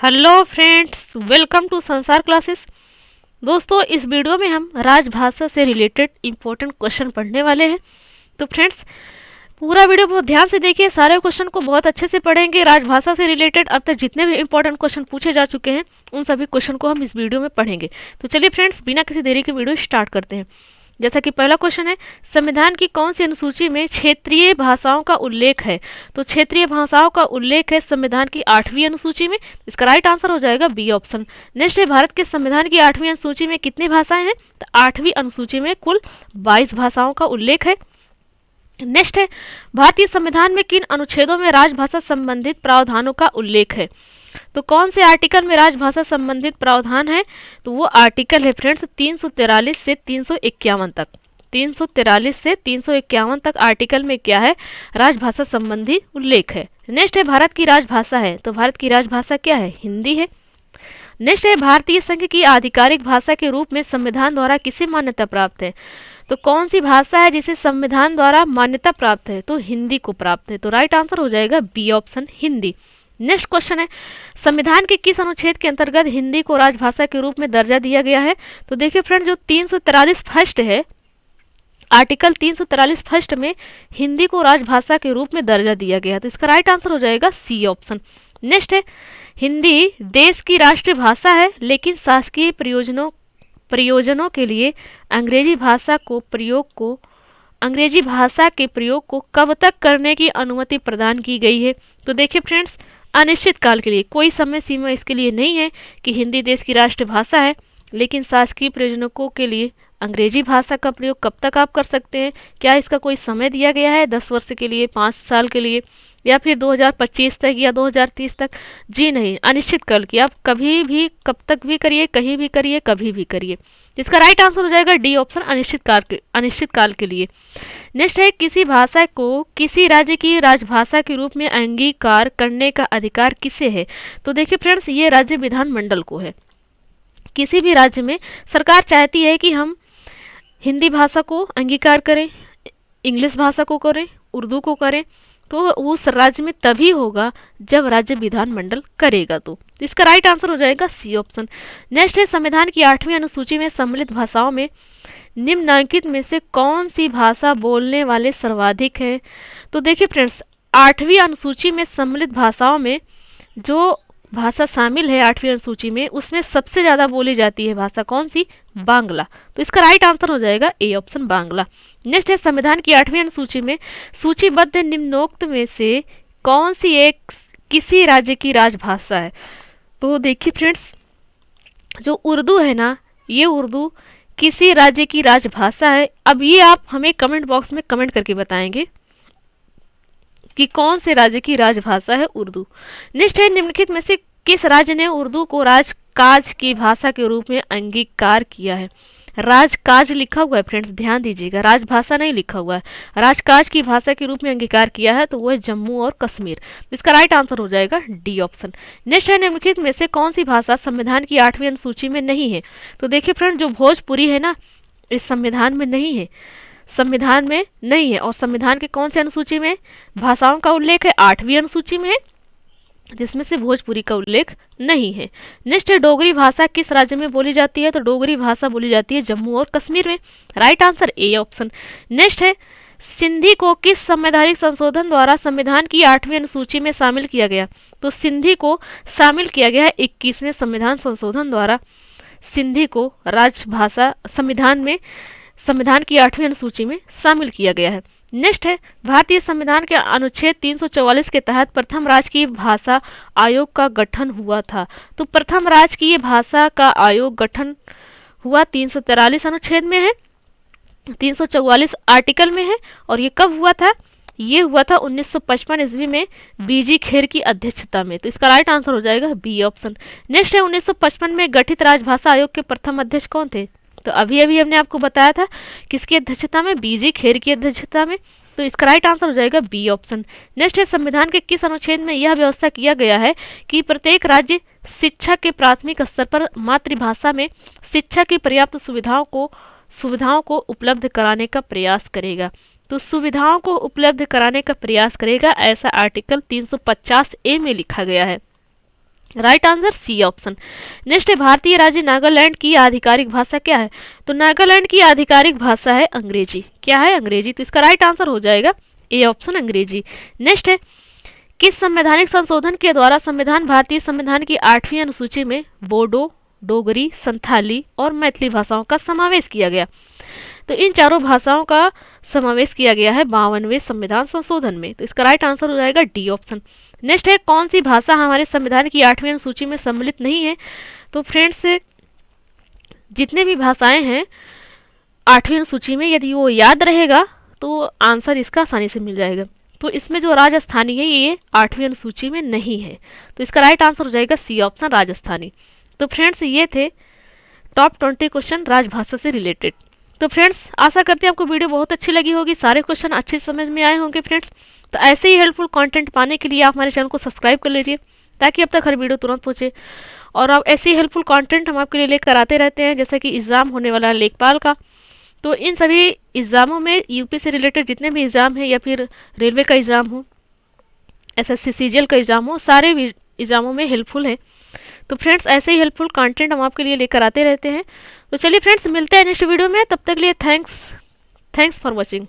Hello friends, welcome to संसार classes. दोस्तों, इस वीडियो में हम राजभाषा से रिलेटेड इम्पोर्टेंट क्वेश्चन पढ़ने वाले हैं। तो फ्रेंड्स, पूरा वीडियो बहुत ध्यान से देखिए, सारे क्वेश्चन को बहुत अच्छे से पढ़ेंगे। राजभाषा से रिलेटेड अब तक जितने भी इंपॉर्टेंट क्वेश्चन पूछे जा चुके हैं उन सभी क्वेश्चन को हम इस वीडियो में पढ़ेंगे। तो चलिए फ्रेंड्स, बिना किसी देरी के वीडियो स्टार्ट करते हैं। जैसा कि पहला क्वेश्चन है, संविधान की कौन सी अनुसूची में क्षेत्रीय भाषाओं का उल्लेख है? तो क्षेत्रीय भाषाओं का उल्लेख है संविधान की 8वीं अनुसूची में। इसका राइट आंसर हो जाएगा बी ऑप्शन। नेक्स्ट है, भारत के संविधान की 8वीं अनुसूची में कितनी भाषाएं हैं? तो 8वीं अनुसूची में कुल 22 भाषाओं का उल्लेख है। नेक्स्ट है, भारतीय संविधान में किन अनुच्छेदों में राजभाषा संबंधित प्रावधानों का उल्लेख है? तो कौन से आर्टिकल में राजभाषा संबंधित प्रावधान है? तो वो आर्टिकल है फ्रेंड्स 343 से 351 तक। 343 से 351 तक आर्टिकल में क्या है? राजभाषा संबंधी उल्लेख है। नेक्स्ट है, भारत की राजभाषा है, तो भारत की राजभाषा क्या है? हिंदी है। नेक्स्ट है, भारतीय संघ की आधिकारिक भाषा के रूप में संविधान द्वारा किसे मान्यता प्राप्त है? तो कौन सी भाषा है जिसे संविधान द्वारा मान्यता प्राप्त है? तो हिंदी को प्राप्त है। तो राइट आंसर हो जाएगा B option, Hindi. Next question है, संविधान के किस अनुच्छेद के अंतर्गत हिंदी को राजभाषा के रूप में दर्जा दिया गया है? तो देखिए फ्रेंड, जो 343 फर्स्ट है, आर्टिकल 343 फर्स्ट में हिंदी को राजभाषा के रूप में दर्जा दिया गया है। तो इसका राइट आंसर हो जाएगा सी ऑप्शन। नेक्स्ट है, हिंदी देश की राष्ट्रीय भाषा है, लेकिन शासकीय प्रयोजनों के लिए अंग्रेजी भाषा के प्रयोग को कब तक करने की अनुमति प्रदान की गई है? तो देखिए फ्रेंड्स, अनिश्चित काल के लिए, कोई समय सीमा इसके लिए नहीं है कि हिंदी देश की राष्ट्रभाषा है, लेकिन शासकीय प्रयोजनों के लिए अंग्रेजी भाषा का प्रयोग कब तक आप कर सकते हैं? क्या इसका कोई समय दिया गया है? 10 वर्ष के लिए, 5 साल के लिए, या फिर 2025 तक या 2030 तक? जी नहीं, अनिश्चित काल की, आप कभी भी, कब तक भी करिए, कहीं भी करिए, कभी भी करिए। इसका राइट आंसर हो जाएगा डी ऑप्शन, अनिश्चित काल के लिए। नेक्स्ट है, किसी भाषा को किसी राज्य की राजभाषा के रूप में अंगीकार करने का अधिकार किसे है? तो देखिए फ्रेंड्स, ये राज्य विधानमंडल को है। किसी भी राज्य में सरकार चाहती है कि हम हिंदी भाषा को अंगीकार करें, इंग्लिश भाषा को करें, उर्दू को करें, तो उस राज्य में तभी होगा जब राज्य विधानमंडल करेगा। तो इसका राइट आंसर हो जाएगा सी ऑप्शन। नेक्स्ट है, संविधान की 8वीं अनुसूची में सम्मिलित भाषाओं में निम्नलिखित में से कौन सी भाषा बोलने वाले सर्वाधिक हैं? तो देखिए फ्रेंड्स, 8वीं अनुसूची में सम्मिलित भाषाओं में जो भाषा शामिल है 8वीं अनुसूची में, उसमें सबसे ज़्यादा बोली जाती है भाषा कौन सी? बांग्ला। तो इसका राइट आंसर हो जाएगा ए ऑप्शन, बांग्ला। नेक्स्ट है, संविधान की 8वीं अनुसूची में सूचीबद्ध निम्नोक्त में से कौन सी एक किसी राज्य की राजभाषा है? तो देखिए फ्रेंड्स, जो उर्दू है ना, ये उर्दू किसी राज्य की राजभाषा है। अब ये आप हमें कमेंट बॉक्स में कमेंट करके बताएंगे कि कौन से राज्य की राजभाषा है उर्दू। नेक्स्ट है, निम्नलिखित में से किस राज्य ने उर्दू को राजकाज की भाषा के रूप में अंगीकार किया है? राजकाज लिखा हुआ है फ्रेंड्स, ध्यान दीजिएगा, राजभाषा नहीं लिखा हुआ है। राजकाज की भाषा के रूप में अंगीकार किया है, तो वो है जम्मू और कश्मीर। इसका राइट आंसर हो जाएगा डी ऑप्शन। नेक्स्ट है, निम्नलिखित में से कौन सी भाषा संविधान की 8वीं अनुसूची में नहीं है? तो देखिए फ्रेंड, जो भोजपुरी है ना, इस संविधान में नहीं है, संविधान में नहीं है। और संविधान के कौन से अनुसूची में भाषाओं का उल्लेख है? 8वीं अनुसूची में है, जिसमें से भोजपुरी का उल्लेख नहीं है। नेक्स्ट है, डोगरी भाषा किस राज्य में बोली जाती है? तो डोगरी भाषा बोली जाती है जम्मू और कश्मीर में। Right answer A option. Next है, सिंधी को किस संवैधानिक संशोधन द्वारा संविधान की 8वीं अनुसूची में शामिल किया गया? तो सिंधी को शामिल किया गया है 21वें संविधान संशोधन द्वारा। सिंधी को राजभाषा संविधान की 8वीं अनुसूची में शामिल किया गया है। नेक्स्ट है, भारतीय संविधान के अनुच्छेद 344 के तहत प्रथम राजकीय भाषा आयोग का गठन हुआ था। तो प्रथम राजकीय भाषा का आयोग गठन हुआ 343 अनुच्छेद में है, 344 आर्टिकल में है। और ये कब हुआ था? ये हुआ था 1955 ईस्वी में बीजी खेर की अध्यक्षता में। तो इसका राइट आंसर हो जाएगा बी ऑप्शन। नेक्स्ट है, 1955 में गठित राजभाषा आयोग के प्रथम अध्यक्ष कौन थे? तो अभी हमने आपको बताया था, किसकी अध्यक्षता में? बीजी खेर की अध्यक्षता में। तो इसका राइट आंसर हो जाएगा बी ऑप्शन। नेक्स्ट है, संविधान के किस अनुच्छेद में यह व्यवस्था किया गया है कि प्रत्येक राज्य शिक्षा के प्राथमिक स्तर पर मातृभाषा में शिक्षा की पर्याप्त सुविधाओं को उपलब्ध कराने का प्रयास करेगा? तो सुविधाओं को उपलब्ध कराने का प्रयास करेगा, ऐसा आर्टिकल 350A में लिखा गया है। Right answer C option. Next है, भारतीय राज्य नागालैंड की आधिकारिक भाषा क्या है? तो नागालैंड की आधिकारिक भाषा है अंग्रेजी। क्या है? अंग्रेजी। तो इसका राइट आंसर हो जाएगा ए ऑप्शन, अंग्रेजी। नेक्स्ट है, किस संवैधानिक संशोधन के द्वारा संविधान भारतीय संविधान की 8वीं अनुसूची में बोडो, डोगरी, संथाली और मैथिली भाषाओं का समावेश किया गया? तो इन चारों भाषाओं का समावेश किया गया है 52वें संविधान संशोधन में। तो इसका राइट आंसर हो जाएगा डी ऑप्शन। नेक्स्ट है, कौन सी भाषा हमारे संविधान की 8वीं अनुसूची में सम्मिलित नहीं है? तो फ्रेंड्स, जितने भी भाषाएं हैं 8वीं अनुसूची में, यदि वो याद रहेगा तो आंसर इसका आसानी से मिल जाएगा। तो इसमें जो राजस्थानी है ये 8वीं अनुसूची में नहीं है। तो इसका राइट आंसर हो जाएगा सी ऑप्शन, राजस्थानी। तो फ्रेंड्स, ये थे टॉप 20 क्वेश्चन राजभाषा से रिलेटेड। तो फ्रेंड्स, आशा करते हैं आपको वीडियो बहुत अच्छी लगी होगी, सारे क्वेश्चन अच्छे समझ में आए होंगे फ्रेंड्स। तो ऐसे ही हेल्पफुल कंटेंट पाने के लिए आप हमारे चैनल को सब्सक्राइब कर लीजिए, ताकि अब तक हर वीडियो तुरंत पहुंचे। और आप ऐसे ही हेल्पफुल कंटेंट हम आपके लिए लेकर आते रहते हैं, जैसे कि एग्ज़ाम होने वाला है लेखपाल का। तो इन सभी एग्ज़ामों में यूपी से रिलेटेड जितने भी एग्ज़ाम हैं, या फिर रेलवे का एग्ज़ाम हो, एसएससी सीजीएल का एग्ज़ाम हो, सारे एग्ज़ामों में हेल्पफुल है। तो फ्रेंड्स, ऐसे ही हेल्पफुल कंटेंट हम आपके लिए लेकर आते रहते हैं। तो चलिए फ्रेंड्स, मिलते हैं नेक्स्ट वीडियो में। तब तक के लिए थैंक्स फॉर वॉचिंग।